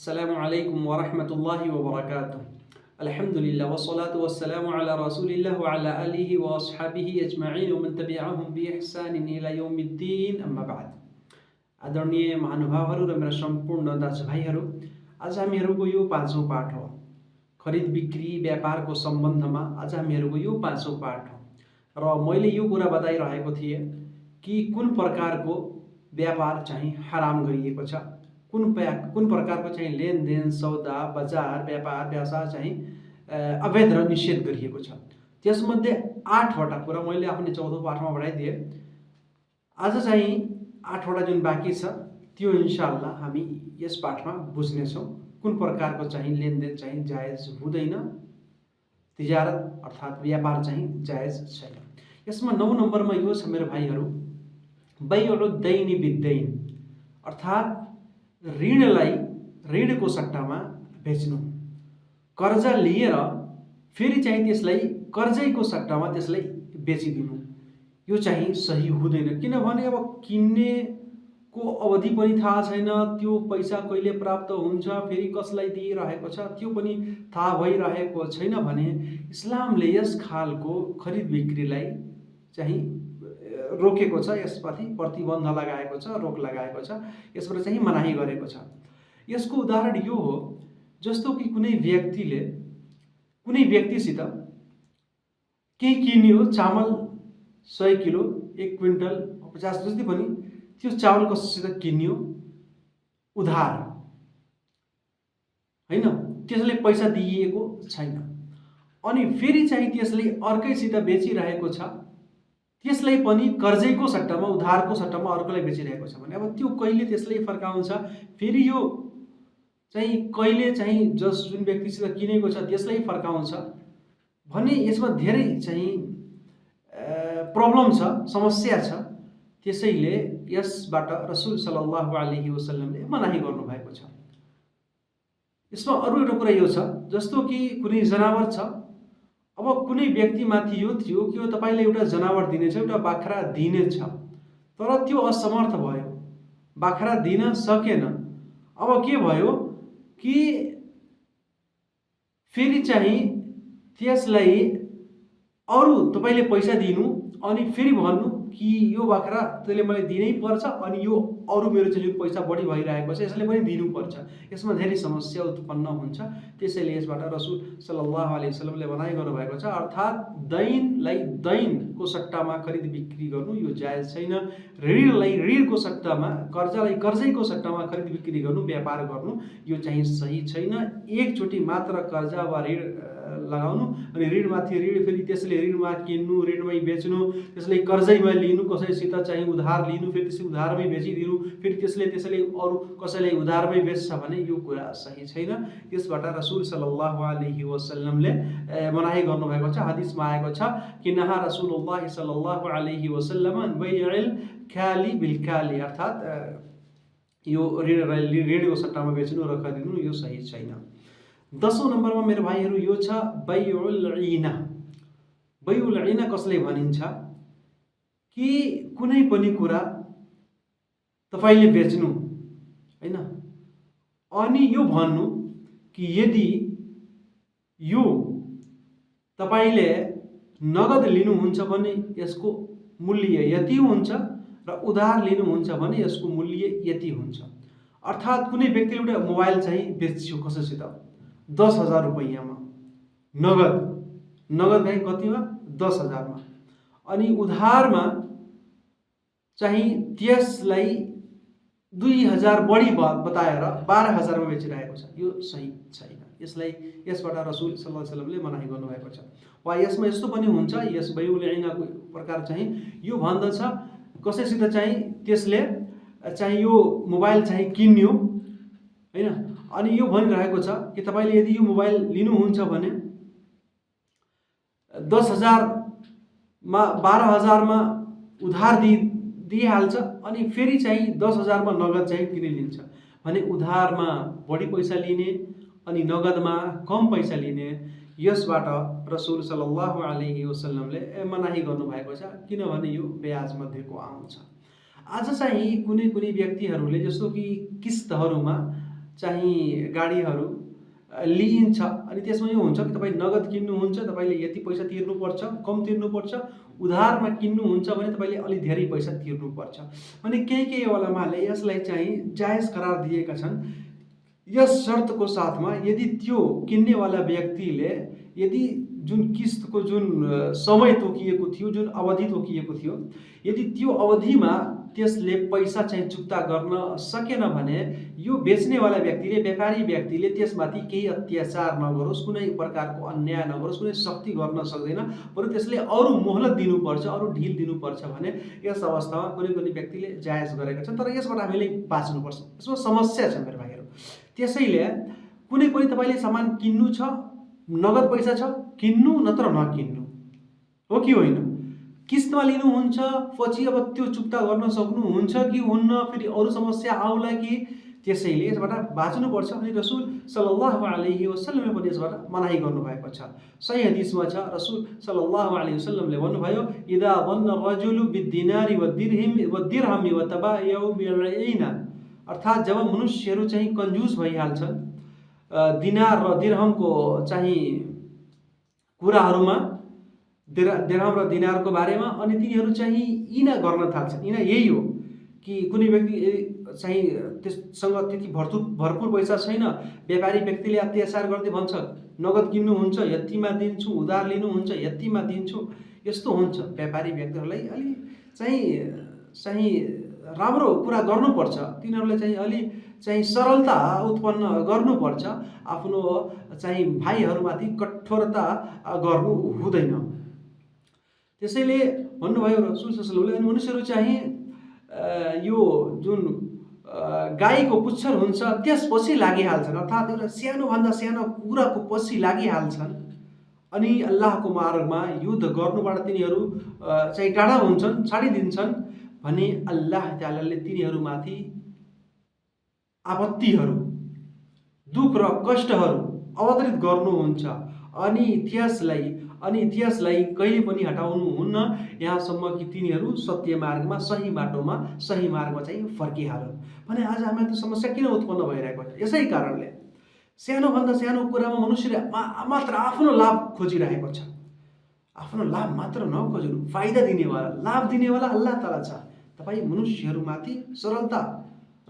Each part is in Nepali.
अस्सलामु अलैकुम व रहमतुल्लाहि व बरकातुहू। अल्हम्दुलिल्लाह वस्सलातु वस्सलामु अला रसूलिल्लाह व अला आलिहि व अस्हाबिहि अजमईन व मन तबिअहुम बिइहसानिन इला यौमिद्दीन, अम्मा बाद। आदरणीय महानुभावहरू र मेरा सम्पूर्ण दाजुभाइहरू, आज हामीहरूको यो पाँचौं पाठ हो। खरिद बिक्री व्यापारको सम्बन्धमा आज हामीहरूको यो पाँचौं पाठ हो र मैले यो कुरा बताइरहेको थिएँ कि कुन प्रकारको व्यापार चाहिँ हराम गरिएको छ, कुन प्रकारको चाहिँ लेनदेन सौदा बजार व्यापार व्यवसाय चाहिँ अवैध र निषेध गरिएको छ। त्यसमध्ये 8वटा कुरा मैले आफ्नो 14औं पाठमा बढाइदिएँ। आज चाहिँ 8वटा जुन बाँकी छ त्यो इन्शाअल्लाह हामी यस पाठमा बुझ्नेछौँ। कुन प्रकारको चाहिँ लेनदेन चाहिँ जायज हुँदैन, तिजारत अर्थात् व्यापार चाहिँ जायज छैन। यसमा 9 नम्बरमा यो छ मेरो भाइहरू, बैउद दैनी बिद्दैन अर्थात् ऋणलाई ऋणको सट्टामा बेच्नु। कर्जा लिएर फेरि चाहिँ त्यसलाई कर्जैको सट्टामा त्यसलाई बेचिदिनु, यो चाहिँ सही हुँदैन। किनभने अब किन्नेको अवधि पनि थाहा छैन, त्यो पैसा कहिले प्राप्त हुन्छ, फेरि कसलाई दिइरहेको छ त्यो पनि थाहा भइरहेको छैन भने इस्लामले यस खालको खरिद बिक्रीलाई चाहिँ रोकेको छ, यसमाथि प्रतिबन्ध लगाएको छ, रोक लगाएको छ, यसबाट चाहिँ मनाही गरेको छ। यसको उदाहरण यो हो जस्तो कि कुनै व्यक्तिसित केही किन्यो, चामल 100 किलो 1 क्विन्टल 50 जति पनि त्यो चावल कसैसित किन्यो उधार, हैन, त्यसले पैसा दिएको छैन, अनि फेरि चाहिँ त्यसले अर्कैसित बेचिरहेको छ, त्यसलाई पनि कर्जैको सट्टामा उधारको सट्टामा अर्कोलाई बेचिरहेको छ भने अब त्यो कहिले त्यसलाई फर्काउँछ, फेरि यो चाहिँ कहिले चाहिँ जुन व्यक्तिसित किनेको छ त्यसलाई फर्काउँछ भने यसमा धेरै चाहिँ प्रब्लम छ, समस्या छ। त्यसैले यसबाट रसुल सल्लल्लाहु अलैहि वसल्लमले मनाही गर्नुभएको छ। यसमा अरु एउटा कुरा यो छ जस्तो कि कुनै जनावर छ, अब कुनै व्यक्तिमाथि यो थियो कि तपाईले एउटा जनावर दिनेछ, एउटा बाख्रा दिनेछ, तर त्यो असमर्थ भयो, बाख्रा दिन सकेन। अब के भयो कि फेरि चाहिँ त्यसलाई अरु तपाईले पैसा दिनु अनि फेरि भन्नु कि यो बाख्रा तैँले मलाई दिनै पर्छ अनि यो अरु मेरो चाहिँ पैसा बढी भइरहेको छ यसले पनि दिनुपर्छ। यसमा धेरै समस्या उत्पन्न हुन्छ। त्यसैले यसबाट रसुल सल्लल्लाहु अलैहि वसल्लमले भनाइ गर्नुभएको छ, अर्थात् दैनलाई दैनको सट्टामा खरिद बिक्री गर्नु यो जायज छैन। ऋणलाई ऋणको सट्टामा, कर्जालाई कर्जैको सट्टामा खरिद बिक्री गर्नु, व्यापार गर्नु यो चाहिँ सही छैन। एकचोटि मात्र कर्जा वा ऋण लगाउनु अनि ऋणमाथि ऋण, फेरि त्यसले ऋणमा किन्नु, ऋणमै बेच्नु, त्यसलाई कर्जैमा लिनु, कसैसित चाहिँ उधार लिनु, फेरि त्यसले उधारमै बेचिदिनु, फेरि त्यसले अरु कसैलाई उधारमै बेच्छ भने यो कुरा सही छैन। यसबाट रसुल सल्लल्लाहु अलैहि वसल्लमले मनाही गर्नुभएको छ। हदिसमा आएको छ कि नहा रसुलुल्लाह सल्लल्लाहु अलैहि वसल्लम बैइल काली बिल काली अर्थात् यो ऋणको सट्टामा बेच्नु र खरिदिनु यो सही छैन। 10औं नम्बरमा मेरो भाइहरू यो छ बैउल ईना। बैउल ईना कसले भनिन्छ कि कुनै पनि कुरा तपाईले बेच्नु, हैन, अनि यो भन्नु कि यदि यो तपाईले नगद लिनुहुन्छ भने यसको मूल्य यति हुन्छ र उधार लिनुहुन्छ भने यसको मूल्य यति हुन्छ। अर्थात् कुनै व्यक्तिले एउटा मोबाइल चाहिँ बेच्यो कसैसित 10,000 रुपैयाँमा, नगद चाहिँ कतिमा 10,000 मा, अनि उधारमा चाहिँ त्यसलाई 2,000 बढी बताएर 12,000 मा बेचिरहेको छ, यो सही छैन। यसबाट रसुल सल्लल्लाहु अलैहि वसल्लमले मनाही गर्नुभएको छ। वा यसमा यस्तो पनि हुन्छ, यस बैउल ईनाको प्रकार चाहिँ यो भन्दछ कसैसित चाहिँ त्यसले चाहिँ यो मोबाइल चाहिँ किन्यो, हैन, अनि यो भनिरहेको छ कि तपाईले यदि यो मोबाइल लिनुहुन्छ भने 10,000 मा 12,000 मा उधार दिइहाल्छ अनि फेरि चाहिँ 10,000 मा नगद चाहिँ किनिलिन्छ भने उधारमा बढी पैसा लिने अनि नगदमा कम पैसा लिने। यसबाट रसुल सल्लल्लाहु अलैहि वसल्लमले मनाही गर्नुभएको छ, किनभने यो ब्याज मध्येको आउँछ। आज चाहिँ कुनै व्यक्तिहरूले जस्तो कि किस्तहरूमा चाहिँ गाडीहरू लिइन्छ अनि त्यसमा यो हुन्छ कि तपाईँ नगद किन्नुहुन्छ तपाईँले यति पैसा तिर्नुपर्छ, कम तिर्नुपर्छ, उधारमा किन्नुहुन्छ भने तपाईँले अलि धेरै पैसा तिर्नुपर्छ। अनि केही वालामाले यसलाई चाहिँ जायज करार दिएका छन् यस शर्तको साथमा यदि त्यो किन्नेवाला व्यक्तिले यदि जुन किस्तको जुन समय तोकिएको थियो, जुन अवधि तोकिएको थियो, यदि त्यो अवधिमा त्यसले पैसा चाहिँ चुक्ता गर्न सकेन भने यो बेच्नेवाला व्यक्तिले, व्यापारी व्यक्तिले त्यसमाथि केही अत्याचार नगरोस्, कुनै प्रकारको अन्याय नगरोस्, कुनै सख्ती गर्न सक्दैन, बरु त्यसले अरू मोहलत दिनुपर्छ, अरू ढिल दिनुपर्छ भने यस अवस्थामा कुनै व्यक्तिले जायज गरेका छन्। तर यसबाट हामीले बाँच्नुपर्छ, यसमा समस्या छ मेरो भाइहरू। त्यसैले कुनै पनि तपाईँले सामान किन्नु छ, नगद पैसा छ, किन्नु नत्र नकिन्नु, हो कि होइन? किस्तमा लिनुहुन्छ, पछि अब त्यो चुक्ता गर्न सक्नुहुन्छ कि हुन्न, फेरि अरू समस्या आउला कि, त्यसैले यसबाट बाँच्नुपर्छ। अनि रसुल सल्लल्लाहु अलैहि वसल्लमले पनि यसबाट मनाही गर्नुभएको छ। सही हदिसमा छ, रसुल सल्लल्लाहु अलैहि वसल्लमले भन्नुभयो, इदा वन्न रजुलु बिद्दिनारी वद्दिरहमी वतबायउ बिलईना, अर्थात् जब मनुष्यहरू चाहिँ कन्जुस भइहाल्छन् दिनार र दिरहमको चाहिँ कुराहरूमा, दिरहम र दिनारको बारेमा, अनि तिनीहरू चाहिँ इना गर्न थाल्छन्। इना यही हो कि कुनै व्यक्ति चाहिँ त्यससँग त्यति भरपुर पैसा छैन, व्यापारी व्यक्तिले अत्याचार गर्दै भन्छ नगद किन्नुहुन्छ यतिमा दिन्छु, उधार लिनुहुन्छ यतिमा दिन्छु, यस्तो हुन्छ। व्यापारी व्यक्तिहरूलाई अलि चाहिँ राम्रो कुरा गर्नुपर्छ, तिनीहरूले चाहिँ अलि चाहिँ सरलता उत्पन्न गर्नुपर्छ, आफ्नो चाहिँ भाइहरूमाथि कठोरता गर्नु हुँदैन। त्यसैले भन्नुभयो रसुल सल्लल्लाहु अलैहि वसल्लमले, मनुष्यहरू चाहिँ यो जुन गाईको पुच्छर हुन्छ त्यसपछि लागिहाल्छन्, अर्थात् एउटा सानोभन्दा सानो कुराको पछि लागिहाल्छन्, अनि अल्लाहको मार्गमा युद्ध गर्नुबाट तिनीहरू चाहिँ टाढा हुन्छन्, छाडिदिन्छन् भने अल्लाह तालाले तिनीहरूमाथि आपत्तिहरू, दुःख र कष्टहरू अवतरित गर्नुहुन्छ अनि त्यसलाई कहिले पनि हटाउनुहुन्न यहाँसम्म कि तिनीहरू सत्य मार्गमा, सही मार्गमा चाहिँ फर्किहालन् भने आज हामीलाई त्यो समस्या किन उत्पन्न भइरहेको छ? यसै कारणले सानोभन्दा सानो कुरामा मनुष्यले मात्र आफ्नो लाभ खोजिरहेको छ। आफ्नो लाभ मात्र नखोज्नु, फाइदा दिनेवाला, लाभ दिनेवाला अल्लाह ताला छ। तपाईँ मनुष्यहरूमाथि सरलता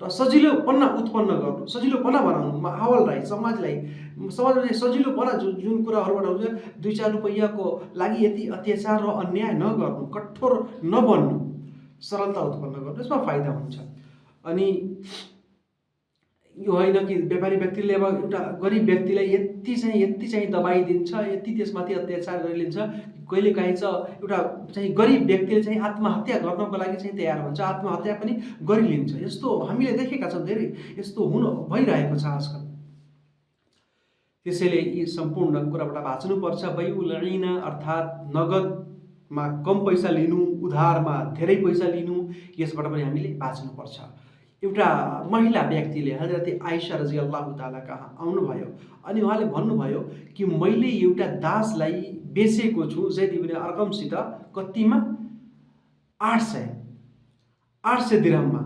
र सजिलोपना उत्पन्न गर्नु, सजिलोपना बनाउनु, माहौललाई, समाजमा सजिलोपना जुन कुराहरूबाट हुन्छ, 2-4 रुपैयाँको लागि यति अत्याचार र अन्याय नगर्नु, कठोर नबन्नु, सरलता उत्पन्न गर्नु, यसमा फाइदा हुन्छ। अनि यो होइन कि व्यापारी व्यक्तिले अब एउटा गरिब व्यक्तिलाई यति चाहिँ दबाई दिन्छ, यति त्यसमाथि अत्याचार गरिलिन्छ, कहिलेकाहीँ चाहिँ एउटा चाहिँ गरिब व्यक्तिले चाहिँ आत्महत्या गर्नको लागि चाहिँ तयार हुन्छ, आत्महत्या पनि गरिलिन्छ। यस्तो हामीले देखेका छौँ, धेरै यस्तो भइरहेको छ आजकल। त्यसैले यी सम्पूर्ण कुराबाट बाँच्नुपर्छ। बैउल ईना अर्थात् नगदमा कम पैसा लिनु, उधारमा धेरै पैसा लिनु, यसबाट पनि हामीले बाँच्नुपर्छ। एउटा महिला व्यक्तिले हजरत आइशा रजियल्लाहु ताला कहाँ आउनुभयो अनि उहाँले भन्नुभयो कि मैले एउटा दासलाई बेचेको छु ज़ैद इब्न अर्कमसित, कतिमा? 800 दिरहममा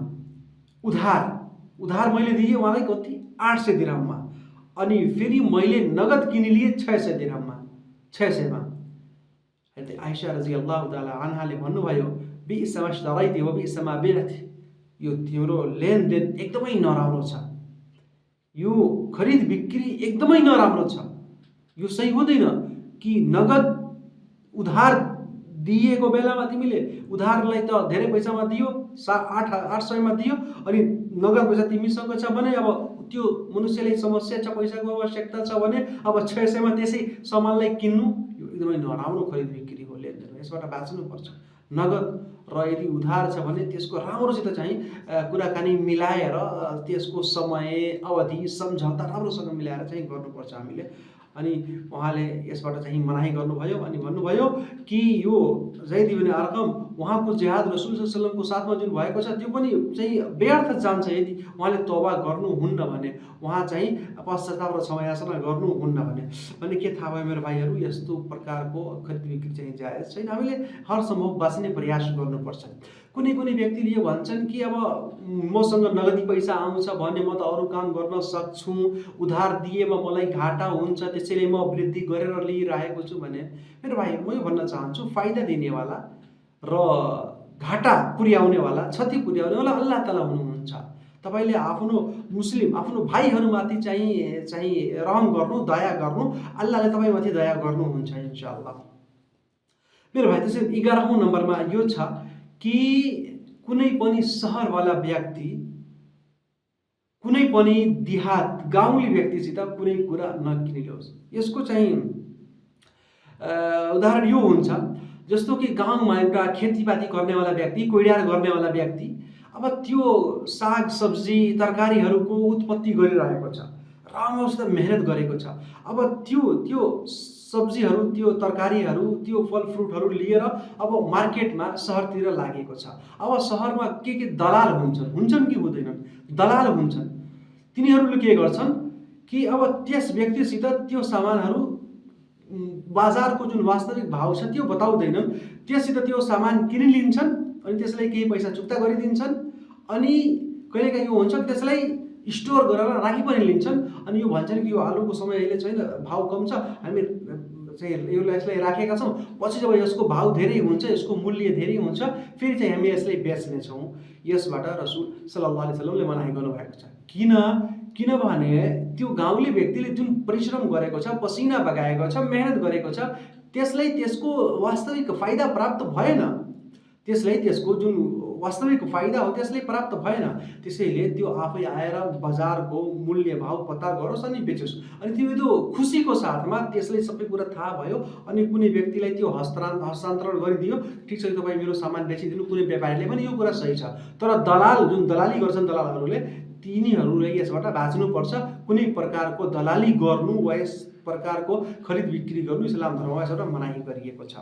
उधार मैले दिएँ उहाँलाई, कति? 800 दिरहममा, अनि फेरि मैले नगद किनिलिएँ 600 दिरहममा, 600मा। हजरत आइशा रजियल्लाहु ताला अन्हाले भन्नुभयो, बिइस मा श्तरैति व बिइस मा बिअति, यो तिम्रो लेनदेन एकदमै नराम्रो छ, यो खरिद बिक्री एकदमै नराम्रो छ। यो सही हुँदैन कि नगद उधार दिएको बेलामा तिमीले उधारलाई त धेरै पैसामा दियो, 800मा दियो, अनि नगद पैसा तिमीसँग छ भने अब त्यो मनुष्यलाई समस्या छ, पैसाको आवश्यकता छ भने अब 600मा त्यसै सामानलाई किन्नु, यो एकदमै नराम्रो खरिद बिक्री हो, लेनदेन। यसबाट बाँच्नुपर्छ। नगद र यदि उधार छ भने त्यसको राम्रोसित चाहिँ कुराकानी मिलाएर, त्यसको समय अवधि सम्झौता राम्रोसँग मिलाएर चाहिँ गर्नुपर्छ हामीले। अनि उहाँले यसबाट चाहिँ मनाही गर्नुभयो अनि भन्नुभयो कि यो ज़ैद इब्न अर्कम उहाँको जिहाद रसुल सल्लल्लाहु अलैहि वसल्लमको साथमा जुन भएको छ त्यो पनि चाहिँ व्यर्थ जान्छ यदि उहाँले तौबा गर्नुहुन्न भने, उहाँ चाहिँ पश्चाताप र क्षमायाचना गर्नुहुन्न भने के थाहा भयो मेरो भाइहरू? यस्तो प्रकारको खरिद बिक्री चाहिँ जायज छैन। हामीले हर सम्भव बाँच्ने प्रयास गर्नुपर्छ। कुनै कुनै व्यक्तिले यो भन्छन् कि अब मसँग नगदी पैसा आउँछ भने म त अरू काम गर्न सक्छु, उधार दिएमा मलाई घाटा हुन्छ, त्यसैले म वृद्धि गरेर लिइरहेको छु भने मेरो भाइ म यो भन्न चाहन्छु, फाइदा दिनेवाला र घाटा पुर्याउनेवाला, क्षति पुर्याउनेवाला अल्लाह ताला हुनुहुन्छ। तपाईले आफ्नो मुस्लिम आफ्नो भाइहरूमाथि चाहिँ रहम गर्नु, दया गर्नु, अल्लाहले तपाईमाथि दया गर्नुहुन्छ इन्शाअल्लाह। मेरो भाइ त्यसै 11औं नम्बरमा यो छ कि कुनै पनि सहरवाला व्यक्ति कुनै पनि देहात गाउँले व्यक्तिसित कुनै कुरा नकिनिलोस्। यसको चाहिँ उदाहरण यो हुन्छ जस्तो कि गाउँमा एउटा खेतीपाती गर्नेवाला व्यक्ति, कोइडार गर्नेवाला व्यक्ति अब त्यो साग सब्जी तरकारीहरूको उत्पत्ति गरिरहेको छ, राम्रोसित मेहनत गरेको छ। अब त्यो सब्जीहरू, त्यो तरकारीहरू, त्यो फलफ्रुटहरू लिएर अब मार्केटमा सहरतिर लागेको छ। अब सहरमा के दलाल हुन्छन् कि हुँदैनन्? दलाल हुन्छन्। तिनीहरूले के गर्छन् कि अब त्यस व्यक्तिसित त्यो सामानहरू बजारको जुन वास्तविक भाव छ त्यो बताउँदैनन्, त्यससित त्यो सामान किनिलिन्छन् अनि त्यसलाई केही पैसा चुक्ता गरिदिन्छन् अनि कहिलेकाहीँ यो हुन्छ त्यसलाई स्टोर गरेर राखी पनि लिन्छन् अनि यो भन्छन् कि यो आलुको समय अहिले छैन, भाव कम छ, हामी चाहिँ यसलाई राखेका छौँ, पछि जब यसको भाव धेरै हुन्छ, यसको मूल्य धेरै हुन्छ, फेरि चाहिँ हामी यसलाई बेच्नेछौँ। यसबाट रसुल सल्लल्लाहु अलैहि वसल्लमले मनाही गर्नुभएको छ। किनभने त्यो गाउँले व्यक्तिले जुन परिश्रम गरेको छ, पसिना बगाएको छ, मेहनत गरेको छ, त्यसलाई त्यसको वास्तविक फाइदा प्राप्त भएन, त्यसलाई त्यसको जुन वास्तविक फाइदा हो त्यसले प्राप्त भएन। त्यसैले त्यो आफै आएर बजारको मूल्य भाव पत्ता गरोस् अनि बेचोस्। अनि त्यो खुसीको साथमा त्यसलाई सबै कुरा थाहा भयो अनि कुनै व्यक्तिलाई त्यो हस्तान्तरण गरिदियो, ठिक छ तपाईँ मेरो सामान बेचिदिनु, कुनै व्यापारीले पनि यो कुरा सही छ। तर दलाल जुन दलाली गर्छन् दलालहरूले, तिनीहरूले यसबाट बाँच्नुपर्छ। कुनै प्रकारको दलाली गर्नु वा यस प्रकारको खरिद बिक्री गर्नु इस्लाम धर्ममा यसबाट मनाही गरिएको छ।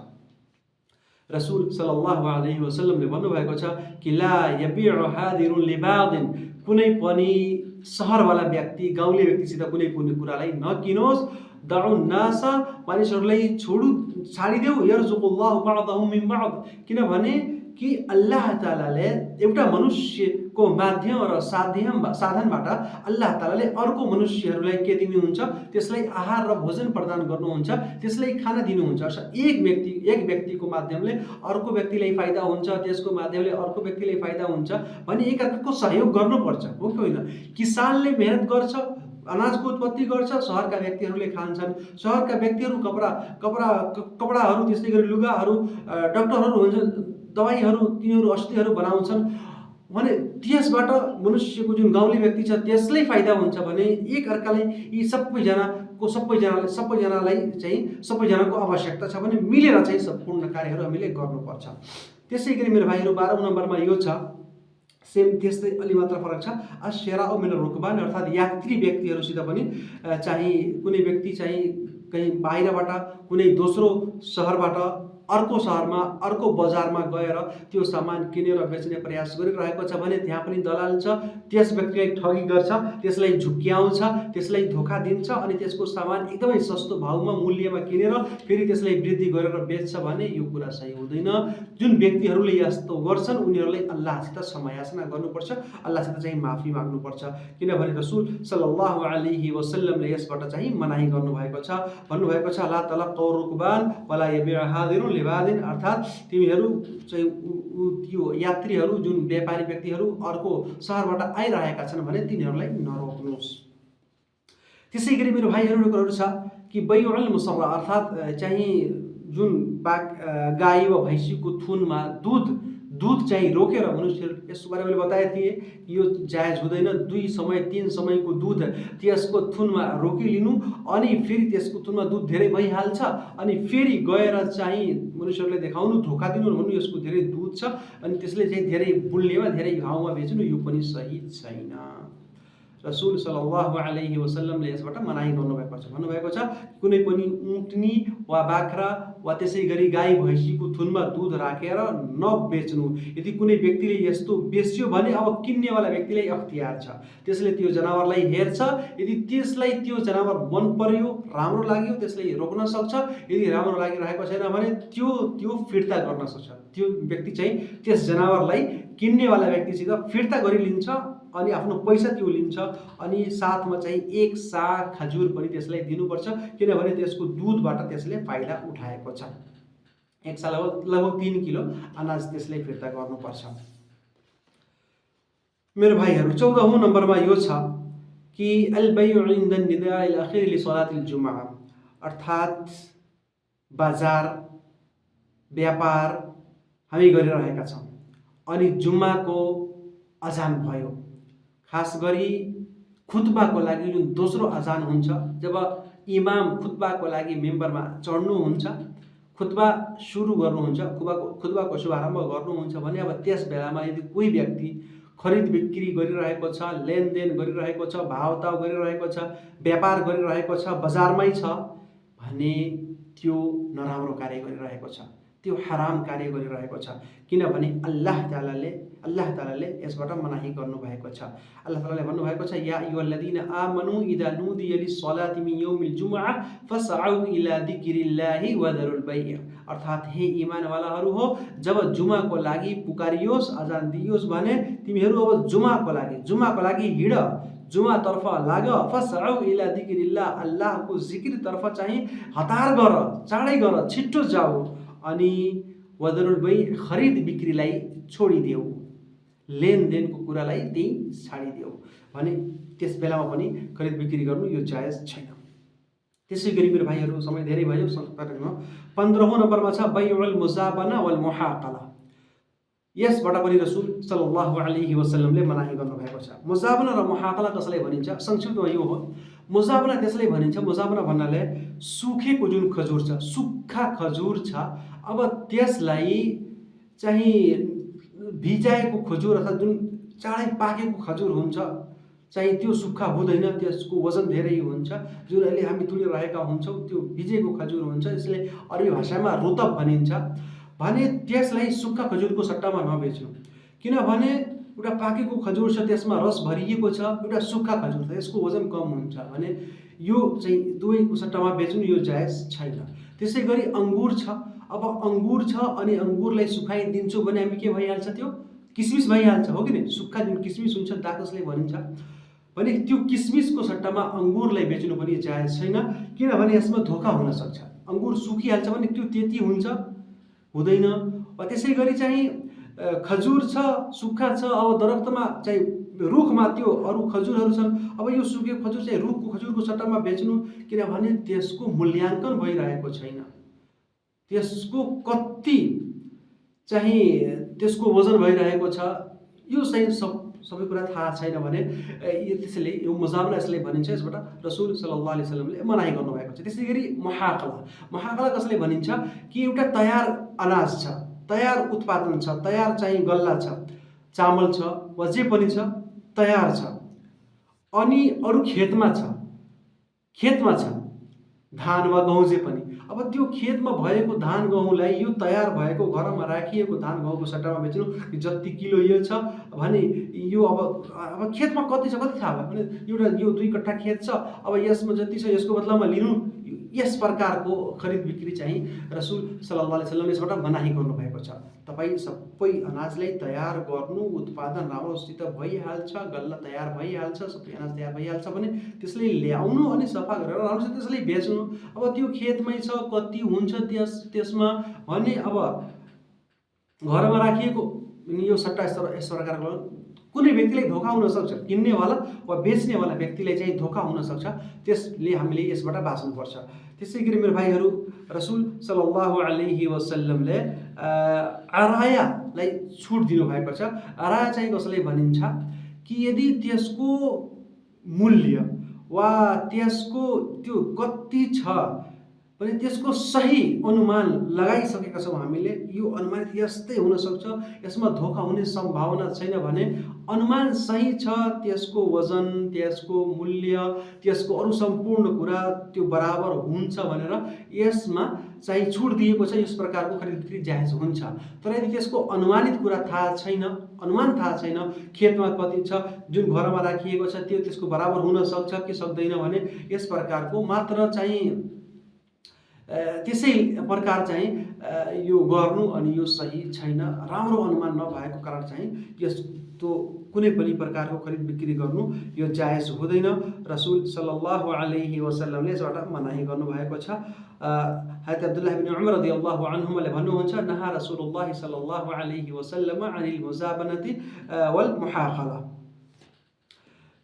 रसूल सल्लल्लाहु अलैहि वसल्लमले भन्नुभएको छ कि ला यबिउ हादिरुन लिबादिन, कुनै पनि सहरवाला व्यक्ति गाउँले व्यक्तिसित कुनै पनि कुरालाई नकिनोस्। दउ नास, मानिसहरूलाई छाडिदेऊ, यर्जुकुल्लाहु बअदहुम मिन बअद, किनभने कि अल्लाह तालाले एउटा मनुष्यको माध्यम र साधनबाट अल्लाह तालाले अर्को मनुष्यहरूलाई के दिनुहुन्छ, त्यसलाई आहार र भोजन प्रदान गर्नुहुन्छ, त्यसलाई खाना दिनुहुन्छ। एक व्यक्तिको माध्यमले अर्को व्यक्तिलाई फाइदा हुन्छ, त्यसको माध्यमले अर्को व्यक्तिलाई फाइदा हुन्छ भने एकअर्काको सहयोग गर्नुपर्छ, हो कि होइन? किसानले मेहनत गर्छ, अनाजको उत्पत्ति गर्छ, सहरका व्यक्तिहरूले खान्छन्। सहरका व्यक्तिहरू कपडाहरू, त्यस्तै गरी लुगाहरू, डाक्टरहरू हुन्छन्, दबाईहरू, तिनीहरू औषधिहरू बनाउँछन् भने त्यसबाट मनुष्यको जुन गाउँले व्यक्ति छ त्यसलाई फाइदा हुन्छ भने एक अर्कालाई यी सबैजनालाई चाहिँ सबैजनाको आवश्यकता छ भने मिलेर चाहिँ सम्पूर्ण कार्यहरू हामीले गर्नुपर्छ। त्यसै गरी मेरो भाइहरू 12औं नम्बरमा यो छ, सेम त्यस्तै अलि मात्र फरक छ, अश्शराउ मिन रुकबान, अर्थात् यात्री व्यक्तिहरूसित पनि चाहिँ कुनै व्यक्ति चाहिँ कहीँ बाहिरबाट कुनै दोस्रो सहरबाट अर्को सहरमा अर्को बजारमा गएर त्यो सामान किनेर बेच्ने प्रयास गरिरहेको छ भने त्यहाँ पनि दलाल छ, त्यस व्यक्तिलाई ठगी गर्छ, त्यसलाई झुक्क्याउँछ, त्यसलाई धोका दिन्छ अनि त्यसको सामान एकदमै सस्तो भावमा मूल्यमा किनेर फेरि त्यसलाई वृद्धि गरेर बेच्छ भने यो कुरा सही हुँदैन। जुन व्यक्तिहरूले यस्तो गर्छन् उनीहरूलाई अल्लाहसित क्षमायाचना गर्नुपर्छ, अल्लाहसित चाहिँ माफी माग्नुपर्छ, किनभने रसूल सल्लल्लाहु अलैहि वसल्लमले यसबाट चाहिँ मनाही गर्नुभएको छ। भन्नुभएको छ ला तलक्कौ रुकबान वला यबिउ हादिरुन लिबादिन, अर्थात् तिमीहरू चाहिँ त्यो यात्रीहरू जुन व्यापारी व्यक्तिहरू अर्को सहरबाट आइरहेका छन् भने तिनीहरूलाई नरोक्नुहोस्। त्यसै गरी मेरो भाइहरू कुराहरू छ कि बैउल मुसर्रा, अर्थात् चाहिँ जुन गाई वा भैँसीको थुनमा दूध चाहिँ रोकेर मनुष्यहरू, यसको बारेमा मैले बताएका थिएँ यो जायज हुँदैन। 2 समय 3 समयको दूध त्यसको थुनमा रोकिलिनु अनि फेरि त्यसको थुनमा दूध धेरै भइहाल्छ अनि फेरि गएर चाहिँ मनुष्यहरूले देखाउनु, धोका दिनु, भन्नु यसको धेरै दूध छ अनि त्यसले चाहिँ धेरै मूल्यमा धेरै भावमा बेच्नु, यो पनि सही छैन। रसूल सल्लल्लाहु अलैहि वसल्लमले यसबाट मनाही गर्नुभएको छ। भन्नुभएको छ कुनै पनि ऊँटनी वा बाख्रा वा त्यसै गरी गाई भैँसीको थुनमा दुध राखेर नबेच्नु। यदि कुनै व्यक्तिले यस्तो बेच्यो भने अब किन्नेवाला व्यक्तिलाई अख्तियार छ, त्यसले त्यो जनावरलाई हेर्छ, यदि त्यसलाई त्यो जनावर मन पर्यो, राम्रो लाग्यो, त्यसले रोक्न सक्छ। यदि राम्रो लागिरहेको छैन भने त्यो फिर्ता गर्न सक्छ। त्यो व्यक्ति चाहिँ त्यस जनावरलाई किन्नेवाला व्यक्तिसित फिर्ता गरिलिन्छ अनि आफ्नो पैसा त्यो लिन्छ अनि साथमा चाहिँ एक सा खजुर पनि त्यसलाई दिनुपर्छ, किनभने त्यसको दुधबाट त्यसले फाइदा उठाएको छ। एक सा लगभग 3 किलो अनाज त्यसले फिर्ता गर्नुपर्छ। मेरो भाइहरू 14औं नम्बरमा यो छ कि अल बैउ इन्द निदा अल अखिर लिसलात अल जुमा, अर्थात् बजार व्यापार हामी गरिरहेका छौँ अनि जुम्माको अजान भयो, खास गरी खुतबाको लागि जुन दोस्रो अजान हुन्छ, जब इमाम खुतबाको लागि मेम्बरमा चढ्नुहुन्छ, खुतबा सुरु गर्नुहुन्छ, खुतबाको शुभारम्भ गर्नुहुन्छ भने अब त्यस बेलामा यदि कोही व्यक्ति खरिद बिक्री गरिरहेको छ, लेनदेन गरिरहेको छ, भावताव गरिरहेको छ, व्यापार गरिरहेको छ, बजारमै छ भने त्यो नराम्रो कार्य गरिरहेको छ, त्यो हराम कार्य गरिरहेको छ। किनभने अल्लाह तालाले यसबाट मनाही गर्नुभएको छ। अल्लाह तालाले भन्नुभएको छ या अय्युहल्लज़ीना आमनु इज़ा नूदिया लिस्सलाति मिन यौमिल जुमुअह फसअउ इला ज़िक्रिल्लाहि वदरुल बैअ, अर्थात् हे ईमानवालाहरू हो, जब जुमाको लागि पुकारियोस्, अजान दियोस् भने तिमीहरू अब जुमाको लागि हिँड, जुमातर्फ लाग, फसअउ इला ज़िक्रिल्लाह, अल्लाहको जिक्रतर्फ चाहिँ हतार गर, चाँडै गर, छिट्टो जाऊ, अनि वदरुल बैअ, खरिद बिक्रीलाई छोडिदेऊ, लेनदेनको कुरालाई त्यही छाडिदेऊ भने त्यस बेलामा पनि खरिद बिक्री गर्नु यो जायज छैन। त्यसै गरी मेरो भाइहरू समय धेरै भयो, 15औं नम्बरमा छ बैउल मुजाबना वल मुहाकला। यसबाट पनि रसूल सल्लल्लाहु अलैहि वसल्लमले मनाही गर्नुभएको छ। मुजाबना र मुहाकला कसलाई भनिन्छ? संक्षिप्तमा यो हो, मुजाबना त्यसलाई भनिन्छ, मुजाबना भन्नाले सुकेको जुन खजुर छ, सुक्खा खजुर छ, अब त्यसलाई चाहिँ भिजाएको खजुर अर्थात् जुन चाँडै पाकेको खजुर हुन्छ चाहिँ त्यो सुक्खा हुँदैन, त्यसको वजन धेरै हुन्छ, जुन अहिले हामी तुलिरहेका हुन्छौँ त्यो भिजेको खजुर हुन्छ, यसले अरबी भाषामा रुतब भनिन्छ भने त्यसलाई सुक्खा खजुरको सट्टामा नबेच्नु। किनभने एउटा पाकेको खजुर छ, त्यसमा रस भरिएको छ, एउटा सुक्खा खजुर छ, यसको वजन कम हुन्छ भने यो चाहिँ दुवैको सट्टामा बेच्नु यो जायज छैन। त्यसै गरी अङ्गुर छ, अब अङ्गुर छ अनि अङ्गुरलाई सुकाइदिन्छौँ भने हामी के भइहाल्छ, त्यो किसमिस भइहाल्छ, हो कि नै? सुक्खा जुन किसमिस हुन्छ दाकसले भनिन्छ भने त्यो किसमिसको सट्टामा अङ्गुरलाई बेच्नु पनि जायज छैन, किनभने यसमा धोका हुन सक्छ। अङ्गुर सुकिहाल्छ भने त्यो त्यति हुन्छ हुँदैन। त्यसै गरी चाहिँ खजुर छ, सुक्खा छ, अब दरख्तमा चाहिँ रुखमा त्यो अरू खजुरहरू छन्, अब यो सुकेको खजुर चाहिँ रुखको खजुरको सट्टामा बेच्नु, किनभने त्यसको मूल्याङ्कन भइरहेको छैन, त्यसको कति चाहिँ त्यसको वजन भइरहेको छ यो चाहिँ सबै कुरा थाहा छैन भने त्यसैले यो मुजाबना यसलाई भनिन्छ। यसबाट रसूल सल्लल्लाहु अलैहि वसल्लमले मनाही गर्नुभएको छ। त्यसै गरी मुहाकला कसले भनिन्छ कि एउटा तयार अनाज छ, तयार उत्पादन छ, तयार चाहिँ गल्ला छ, चामल छ वा जे पनि छ, तयार छ अनि अरू खेतमा छ धान वा गहुँ जे पनि, अब त्यो खेतमा भएको धान गहुँलाई यो तयार भएको घरमा राखिएको धान गहुँको सट्टामा बेच्नु, जति किलो यो छ भने यो अब खेतमा कति छ कति थाहा भयो भने एउटा यो 2 कट्ठा खेत छ, अब यसमा जति छ यसको बदलामा लिनु, यस प्रकारको खरिद बिक्री चाहिँ रसूल सल्लल्लाहु अलैहि वसल्लमले यसबाट मनाही गर्नुभएको छ। तपाईँ सबै अनाजलाई तयार गर्नु, उत्पादन राम्रोसित भइहाल्छ, गल्ला तयार भइहाल्छ, सबै अनाज तयार भइहाल्छ भने त्यसलाई ल्याउनु अनि सफा गरेर राम्रोसित त्यसलाई बेच्नु। अब त्यो खेतमै छ, कति हुन्छ त्यसमा भने अब घरमा राखिएको यो सट्टा यस प्रकारको कुनै व्यक्तिलाई धोका हुन सक्छ, किन्नेवाला वा बेच्नेवाला व्यक्तिलाई चाहिँ धोका हुन सक्छ, त्यसले हामीले यसबाट बाँच्नुपर्छ। त्यसै गरी मेरो भाइहरू रसूल सल्लल्लाहु अलैहि वसल्लमले अरायालाई छुट दिनुभएको छ। अराया चाहिँ कसलाई भनिन्छ कि यदि त्यसको मूल्य वा त्यसको त्यो कति छ भने त्यसको सही अनुमान लगाइसकेका छौँ हामीले, यो अनुमानित यस्तै हुन सक्छ, यसमा धोका हुने सम्भावना छैन भने अनुमान सही छ, त्यसको वजन, त्यसको मूल्य, त्यसको अरू सम्पूर्ण कुरा त्यो बराबर हुन्छ भनेर यसमा चाहिँ छुट दिएको छ, यस प्रकारको खरिद बिक्री जायज हुन्छ। तर यदि त्यसको अनुमानित कुरा थाहा छैन, अनुमान थाहा छैन, खेतमा कति छ, जुन घरमा राखिएको छ त्यो त्यसको बराबर हुन सक्छ कि सक्दैन भने यस प्रकारको मात्र चाहिँ त्यसै प्रकार चाहिँ यो गर्नु अनि यो सही छैन। राम्रो अनुमान नभएको कारण चाहिँ यस्तो कुनै पनि प्रकारको खरिद बिक्री गर्नु यो जायज हुँदैन। रसूल सल्लल्लाहु अलैहि वसल्लमले यसबाट मनाही गर्नुभएको छ। हजरत अब्दुल्लाह बिन उमर रदियल्लाहु अन्हुमाले भन्नुहुन्छ, नहा रसूलुल्लाह सल्लल्लाहु अलैहि वसल्लम अनिल मुजाबनति वल मुहाखला।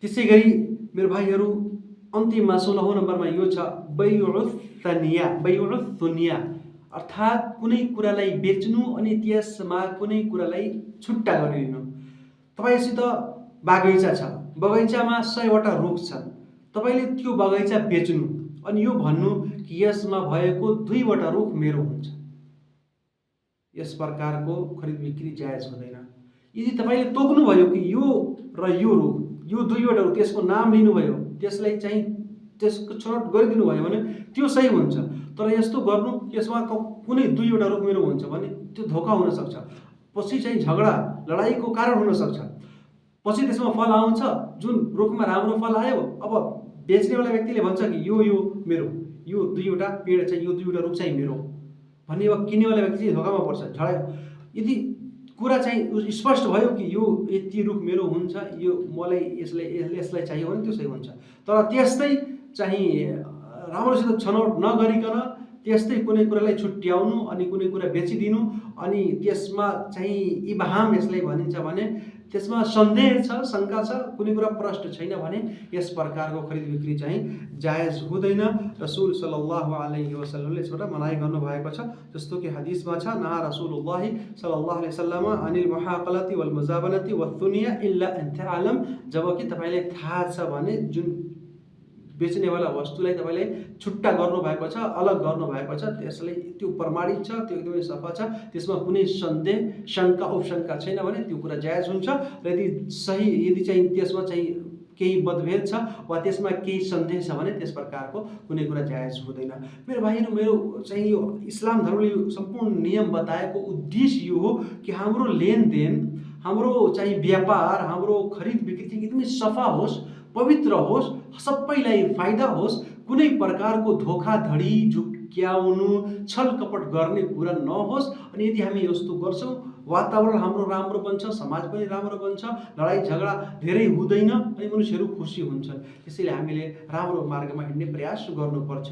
त्यसै गरी मेरो भाइहरू अन्तिममा 16औं नम्बरमा यो छ बैउथनिया, अर्थात् कुनै कुरालाई बेच्नु अनि त्यसमा कुनै कुरालाई छुट्टा गरिदिनु। तपाईसित बगैँचा छ, बगैँचामा 100वटा रुख छन्, तपाईले त्यो बगैँचा बेच्नु अनि यो भन्नु कि यसमा भएको 2वटा रुख मेरो हुन्छ। यस प्रकारको खरिद बिक्री जायज हुँदैन। यदि तपाईले तोक्नु भयो कि यो र यो रुख, यो 2वटा रुख, त्यसको नाम लिनुभयो, त्यसलाई चाहिँ त्यसको छनौट गरिदिनु भयो भने त्यो सही हुन्छ। तर यस्तो गर्नु यसमा कुनै 2वटा रुख मेरो हुन्छ भने त्यो धोका हुन सक्छ, पछि चाहिँ झगडा लडाईको कारण हुन सक्छ। पछि त्यसमा फल आउँछ, जुन रुखमा राम्रो फल आयो, अब बेच्नेवाला व्यक्तिले भन्छ कि यो मेरो, यो 2वटा पेड चाहिँ, यो 2वटा रुख चाहिँ मेरो भन्ने, अब किन्नेवाला व्यक्ति चाहिँ धोकामा पर्छ, झगडा। यदि कुरा चाहिँ स्पष्ट भयो कि यो यति रुख मेरो हुन्छ, यो मलाई यसलाई चाहियो भने त्यो सही हुन्छ। तर त्यस्तै चाहिँ राम्रोसित छनौट नगरिकन त्यस्तै कुनै कुरालाई छुट्याउनु अनि कुनै कुरा बेचिदिनु अनि त्यसमा चाहिँ इबहाम यसलाई भनिन्छ भने त्यसमा सन्देह छ, शंका छ, कुनै कुरा प्रष्ट छैन भने यस प्रकारको खरिद बिक्री चाहिँ जायज हुँदैन। रसूल सल्लल्लाहु अलैहि वसल्लमले यसबाट मनाही गर्नुभएको छ। जस्तो कि हदिसमा छ, नहा रसूलुल्लाह सल्लल्लाहु अलैहि वसल्लम अनिल मुहाकलति वल मुजाबनति वथुनिया इल्ला अन तअलम, जबकि तपाईलाई थाहा छ भने जुन बेच्नेवाला वस्तुलाई तपाईले छुट्टा गर्नु भएको छ, अलग गर्नु भएको छ, त्यसले त्यो प्रमाणित छ, त्यो एकदमै सफा छ, त्यसमा कुनै सन्देह, शंका, उपशंका छैन भने त्यो कुरा जायज हुन्छ। र यदि चाहिँ त्यसमा चाहिँ केही मतभेद छ वा त्यसमा केही सन्देह छ भने त्यस प्रकारको कुनै कुरा जायज हुँदैन। मेरो भाइहरू, मेरो चाहिँ यो इस्लाम धर्मले यो सम्पूर्ण नियम बताएको उद्देश्य यो हो कि हाम्रो लेनदेन, हाम्रो चाहिँ व्यापार, हाम्रो खरिद बिक्री चाहिँ एकदमै सफा होस्, पवित्र होस्, सबैलाई फाइदा होस्, कुनै प्रकारको धोखाधडी, झुक्क्याउनु, छल कपट गर्ने कुरा नहोस्। अनि यदि हामी यस्तो गर्छौं, वातावरण हाम्रो राम्रो बन्छ, समाज पनि राम्रो बन्छ, लडाई झगडा धेरै हुँदैन अनि मनुष्यहरू खुसी हुन्छन्। त्यसैले हामीले राम्रो मार्गमा हिँड्ने प्रयास गर्नुपर्छ।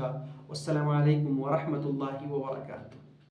अस्सलामु अलैकुम व रहमतुल्लाहि व बरकातुहू।